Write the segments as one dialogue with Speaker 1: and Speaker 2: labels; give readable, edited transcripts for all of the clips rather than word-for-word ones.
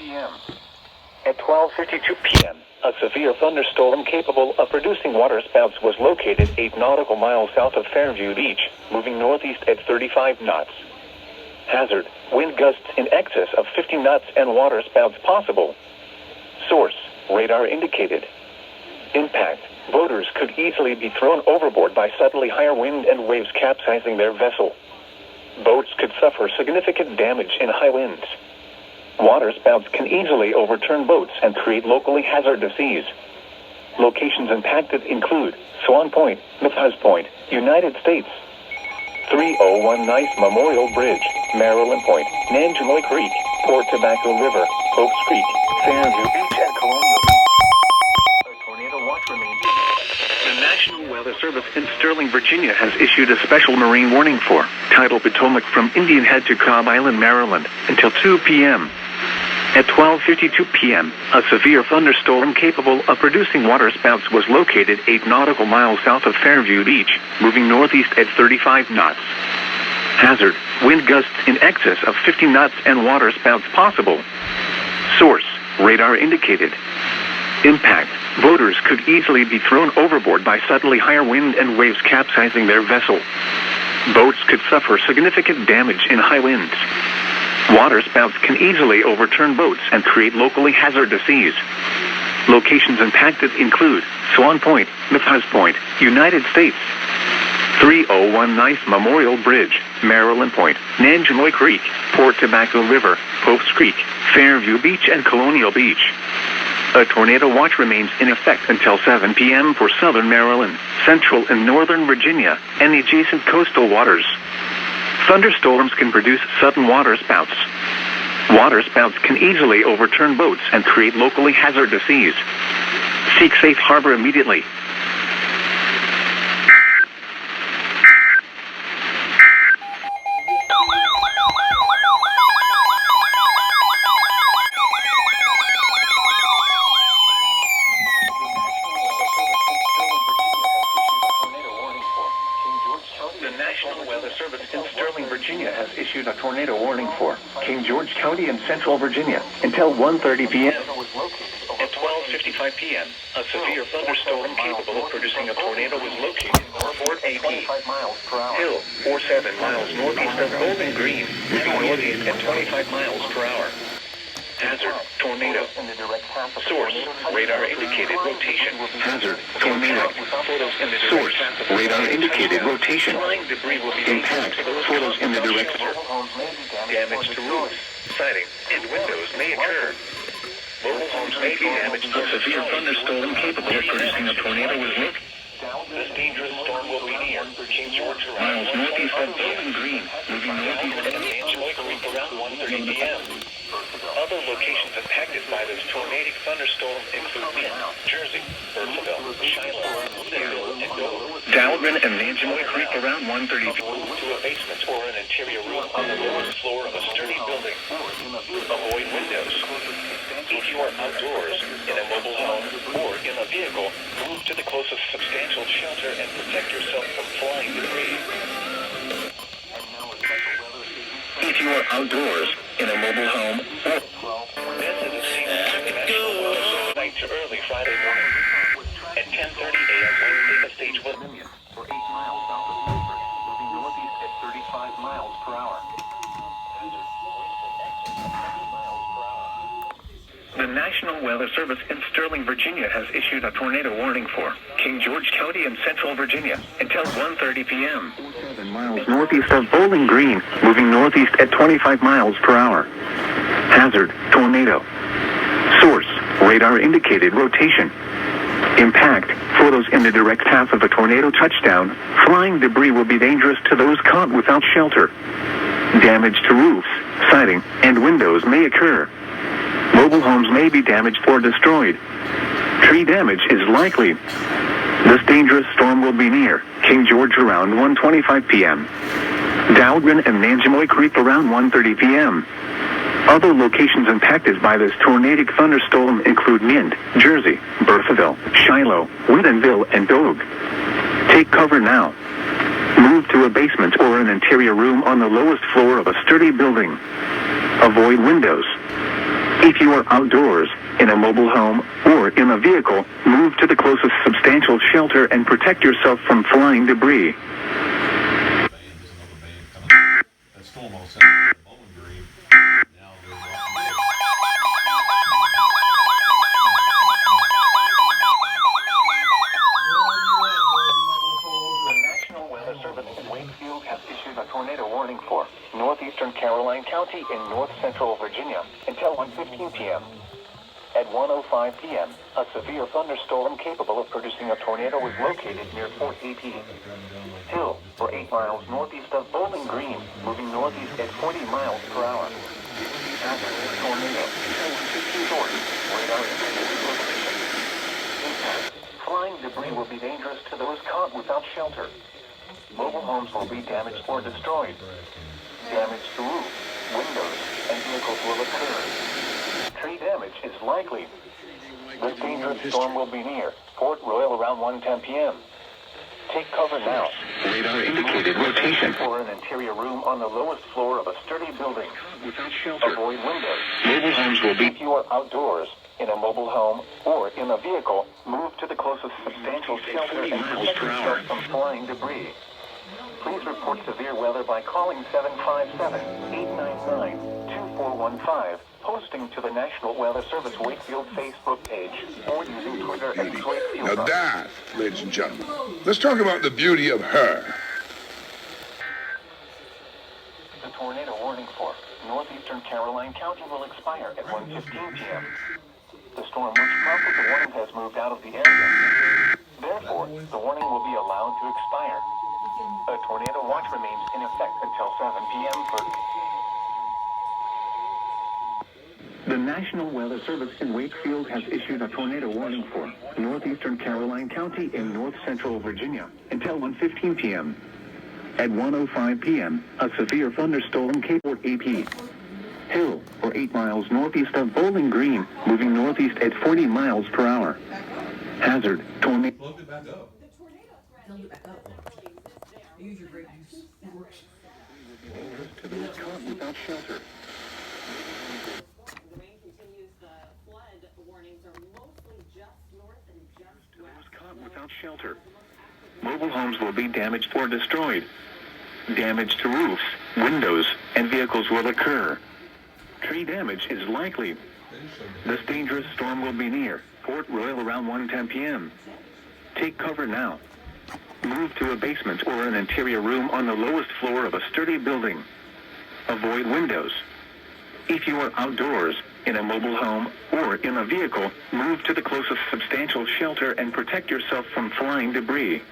Speaker 1: p.m. At 12:52 p.m., a severe thunderstorm capable of producing waterspouts was located 8 nautical miles south of Fairview Beach, moving northeast at 35 knots. Hazard: wind gusts in excess of 50 knots and waterspouts possible. Source: radar indicated. Impact: boaters could easily be thrown overboard by suddenly higher wind and waves capsizing their vessel. Boats could suffer significant damage in high winds. Waterspouts can easily overturn boats and create locally hazardous seas. Locations impacted include Swan Point, Mythos Point, United States. 301 Nice Memorial Bridge, Maryland Point, Nanjemoy Creek, Port Tobacco River, Pope's Creek, Fairview Beach, and Colonial Beach. A tornado watch remains. The National Weather Service in Sterling, Virginia has issued a special marine warning for tidal Potomac from Indian Head to Cobb Island, Maryland, until 2 p.m. At 12:52 p.m., a severe thunderstorm capable of producing waterspouts was located 8 nautical miles south of Fairview Beach, moving northeast at 35 knots. Hazard: wind gusts in excess of 50 knots and waterspouts possible. Source: radar indicated. Impact: boaters could easily be thrown overboard by suddenly higher wind and waves capsizing their vessel. Boats could suffer significant damage in high winds. Waterspouts can easily overturn boats and create locally hazardous seas. Locations impacted include Swan Point, Mythos Point, United States. 301 Nice Memorial Bridge, Maryland Point, Nanjemoy Creek, Port Tobacco River, Pope's Creek, Fairview Beach, and Colonial Beach. A tornado watch remains in effect until 7 p.m. for southern Maryland, central and northern Virginia, and the adjacent coastal waters. Thunderstorms can produce sudden waterspouts. Waterspouts can easily overturn boats and create locally hazardous seas. Seek safe harbor immediately. The National Weather Service in Sterling, Virginia has issued a tornado warning for King George County and Central Virginia until 1:30 p.m. At 12:55 p.m., a severe thunderstorm capable of producing a tornado was located at Fort A.P. Hill, 47 miles northeast of Bowling Green, moving northeast at 25 miles per hour. Hazard: tornado. Source: radar indicated rotation. Hazard: tornado. Source: radar indicated rotation. Impact: photos in the direct. Damage to roofs, siding, and windows may occur. Mobile homes may be damaged. A severe thunderstorm capable of producing a tornado was located. This dangerous storm will be near King George miles northeast of Bowling Green, moving northeast at Nanjemoy Creek around 1:30 p.m. Other locations impacted by this tornadic thunderstorm include Mint, Jersey, Burnsville, Shiloh, Woodinville, and Dover. Dowdman and Nanjemoy Creek around 1:30 p.m. to a basement or an interior room on the lowest floor of a sturdy building. Avoid windows. If you are outdoors, in a mobile home, or in a vehicle, move to the closest substantial shelter and protect yourself from flying debris. If you are outdoors, in a mobile home, this is a scene from the National Weather Service night to early Friday morning. At 10:30 a.m. Wednesday, the stage was for 8 miles south of Milford, moving northeast at 35 miles per hour. The National Weather Service in Sterling, Virginia has issued a tornado warning for King George County and Central Virginia until 1:30 p.m. 7 miles northeast of Bowling Green, moving northeast at 25 miles per hour. Hazard: tornado. Source: radar indicated rotation. Impact: photos in the direct path of a tornado touchdown. Flying debris will be dangerous to those caught without shelter. Damage to roofs, siding, and windows may occur. Mobile homes may be damaged or destroyed. Tree damage is likely. This dangerous storm will be near King George around 1:25 p.m. Dowdman and Nanjemoy Creek around 1:30 p.m. Other locations impacted by this tornadic thunderstorm include Mint, Jersey, Burnsville, Shiloh, Woodinville, and Dover. Take cover now. Move to a basement or an interior room on the lowest floor of a sturdy building. Avoid windows. If you are outdoors, in a mobile home, or in a vehicle, move to the closest substantial shelter and protect yourself from flying debris. Tornado warning for northeastern Caroline County in north central Virginia until 1:15 p.m. At 1:05 p.m., a severe thunderstorm capable of producing a tornado was located near Fort AP Hill, for 8 miles northeast of Bowling Green, moving northeast at 40 miles per hour. Tornado. Source. Radar indicated location. Impact. Flying debris will be dangerous to those caught without shelter. Mobile homes will be damaged or destroyed. Damage to roof, windows, and vehicles will occur. Tree damage is likely. This dangerous storm will be near Port Royal around 1:10 p.m. Take cover now. Radar indicated rotation. For an interior room on the lowest floor of a sturdy building. Without shelter. Avoid windows. Mobile homes will be. If you are outdoors, in a mobile home, or in a vehicle, move to the closest substantial shelter and protect yourself from flying debris. Please report severe weather by calling 757-899-2415, posting to the National Weather Service Wakefield Facebook page, or using Twitter at Wakefield.
Speaker 2: Now that, ladies and gentlemen, let's talk about the beauty of her.
Speaker 1: The tornado warning for northeastern Caroline County will expire at 1:15 p.m. The storm which prompted the warning has moved out of the area. Therefore, the warning will be allowed to expire. A tornado watch remains in effect until 7 p.m. The National Weather Service in Wakefield has issued a tornado warning for northeastern Caroline County in north central Virginia until 1:15 p.m. At 1:05 p.m., a severe thunderstorm Fort AP Hill, or 8 miles northeast of Bowling Green, moving northeast at 40 miles per hour. Hazard, tornado.
Speaker 3: Plugged it back up.
Speaker 4: Filled it back up. Use your brake juice. It works.
Speaker 1: To those caught without shelter.
Speaker 5: The rain continues. The flood warnings are mostly just north and just
Speaker 1: To
Speaker 5: west.
Speaker 1: those caught without shelter. Mobile homes will be damaged or destroyed. Damage to roofs, windows, and vehicles will occur. Tree damage is likely. This dangerous storm will be near Port Royal around 1:10 p.m. Take cover now. Move to a basement or an interior room on the lowest floor of a sturdy building. Avoid windows. If you are outdoors, in a mobile home, or in a vehicle, move to the closest substantial shelter and protect yourself from flying debris.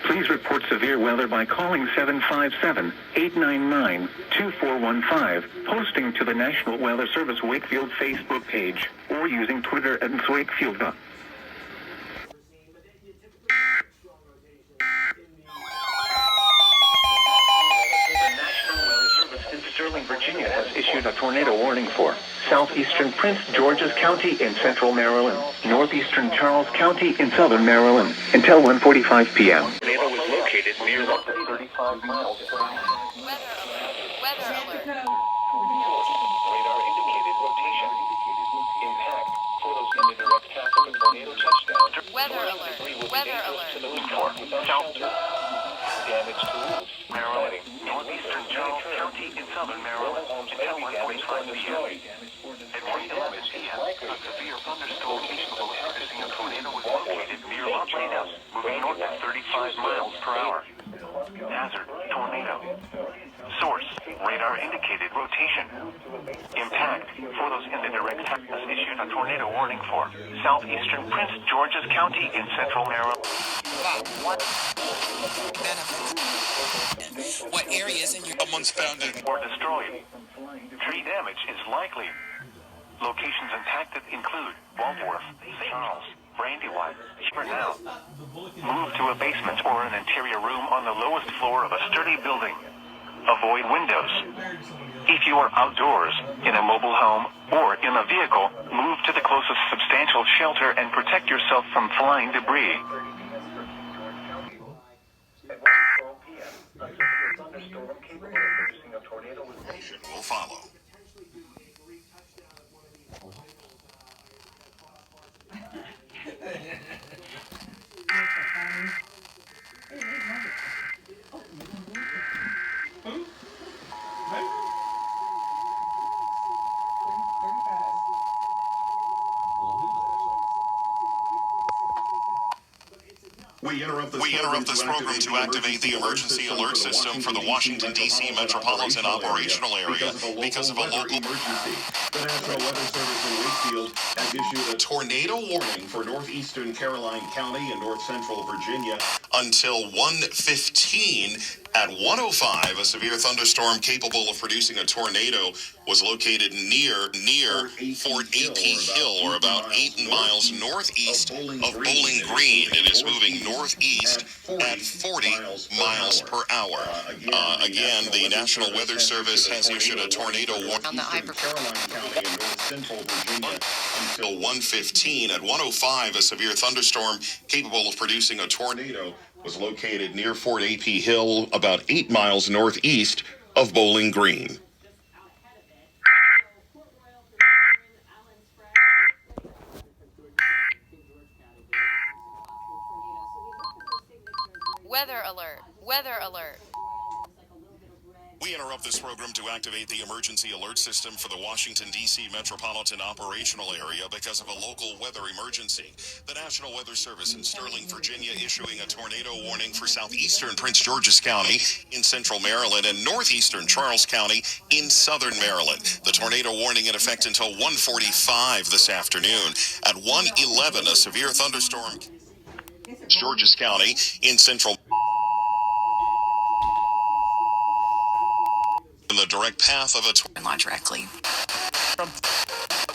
Speaker 1: Please report severe weather by calling 757-899-2415, posting to the National Weather Service Wakefield Facebook page, or using Twitter at Wakefield. Virginia has issued a tornado warning for southeastern Prince George's County in central Maryland, northeastern Charles County in southern Maryland, until 1:45 p.m. The tornado was located near 35 miles.
Speaker 6: Weather alert.
Speaker 1: Radar indicated rotation. Impact. Photos in the direct path of the tornado touchdown.
Speaker 6: Weather alert. Weather alert.
Speaker 1: To those caught without shelter. Damage to roofs, Maryland, northeastern Charles County in southern Maryland, until 1:45 p.m. At 1:11 p.m., a severe thunderstorm capable of producing a tornado was located near Virginia, moving north at 35 miles per hour. Hazard, tornado. Source, radar indicated rotation. Impact, photos in the direct path has issued a tornado warning for southeastern Prince George's County in central Maryland.
Speaker 7: What areas in your
Speaker 2: Someone's found it.
Speaker 1: Or destroyed. Tree damage is likely. Locations impacted include Waldorf, Charles, Brandywine. For now, move to a basement or an interior room on the lowest floor of a sturdy building. Avoid windows. If you are outdoors, in a mobile home, or in a vehicle, move to the closest substantial shelter and protect yourself from flying debris.
Speaker 2: Will follow.
Speaker 3: We interrupt this program to activate the emergency alert system for the Washington, D.C. metropolitan operational area because of a local emergency. The National Weather Service in Wakefield has issued a tornado warning for northeastern Caroline County and north central Virginia until 1:15. At 1:05, a severe thunderstorm capable of producing a tornado was located near Fort A.P. Hill, or about 8 miles northeast of Bowling Green. It is moving northeast at 40 miles per hour. Again, the National Weather Service has issued a tornado warning
Speaker 6: On the
Speaker 3: Caroline County and north central Virginia until 1:15. At 1:05, a severe thunderstorm capable of producing a tornado was located near Fort A.P. Hill, about 8 miles northeast of Bowling Green.
Speaker 6: Weather alert. Weather alert.
Speaker 3: We interrupt this program to activate the emergency alert system for the Washington, D.C. metropolitan operational area because of a local weather emergency. The National Weather Service in Sterling, Virginia, issuing a tornado warning for southeastern Prince George's County in central Maryland and northeastern Charles County in southern Maryland. The tornado warning in effect until 1:45 this afternoon. At 1:11, a severe thunderstorm George's County in central in the direct path of a
Speaker 6: Launch directly.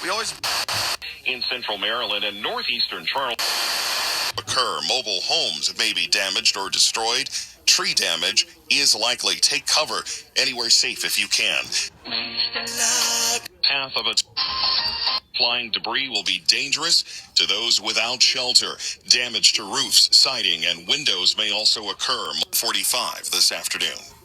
Speaker 3: we always in central Maryland and northeastern Charles occur. Mobile homes may be damaged or destroyed. Tree damage is likely. Take cover anywhere safe if you can. Path of a flying debris will be dangerous to those without shelter. Damage to roofs, siding, and windows may also occur. 45 this afternoon.